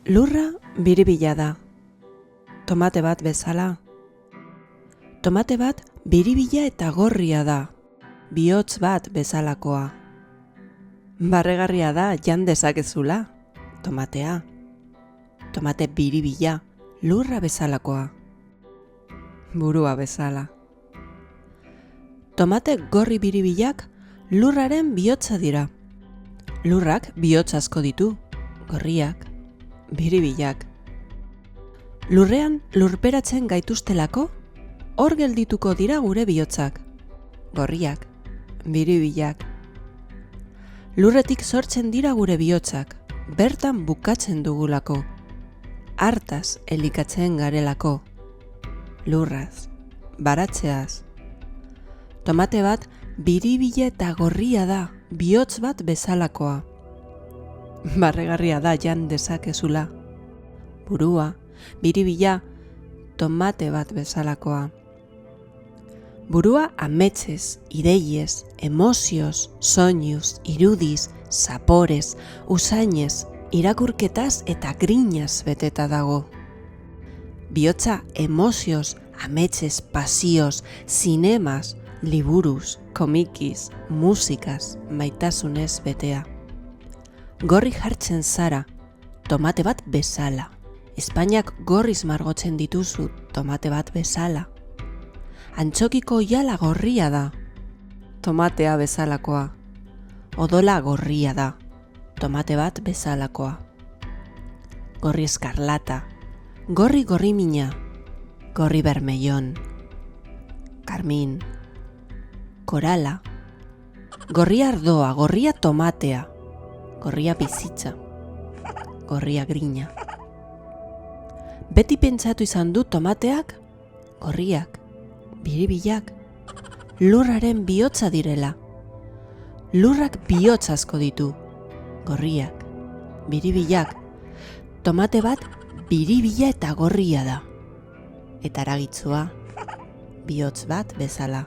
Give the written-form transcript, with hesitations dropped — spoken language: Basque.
Lurra biribila da. Tomate bat bezala. Tomate bat biribila eta gorria da. Bihotz bat bezalakoa. Barregarria da jan dezakezula. Tomatea. Tomate biribila, lurra bezalakoa. Burua bezala. Tomate gorri biribilak lurraren bihotza dira. Lurrak bihotz asko ditu, gorriak, biribilak. Lurrean lurperatzen gaituztelako, hor geldituko dira gure bihotzak, gorriak, biribilak. Lurretik sortzen dira gure bihotzak, bertan bukatzen dugulako. Hartaz elikatzen garelako, lurraz, baratzeaz. Tomate bat biribila eta gorria da, bihotz bat bezalakoa. Barregarria da jan dezakezula. Burua, biribila, tomate bat bezalakoa. Burua ametsez, ideiez, emozioz, soinuz, irudiz, zaporez, usainez, irakurketaz eta grinaz beteta dago. Bihotza emozioz, ametsez, pasioz, zinemaz, liburuz, komikiz, musikaz, maitasunez betea. Gorri jartzen zara, tomate bat bezala. Espainiak gorriz margotzen dituzu, tomate bat bezala. Antxokiko oiala gorria da, tomatea bezalakoa. Odola gorria da, tomate bat bezalakoa. Gorri eskarlata, gorri gorrimina, gorri bermellon, karmin, korala, gorria ardoa, gorria tomatea, gorria bizitza, gorria grina. Beti pentsatu izan du tomateak, gorriak, biribilak, lurraren bihotza direla. Lurrak bihotz asko ditu, gorriak, biribilak, tomate bat biribila eta gorria da. Eta haragitzua, bihotz bat bezala.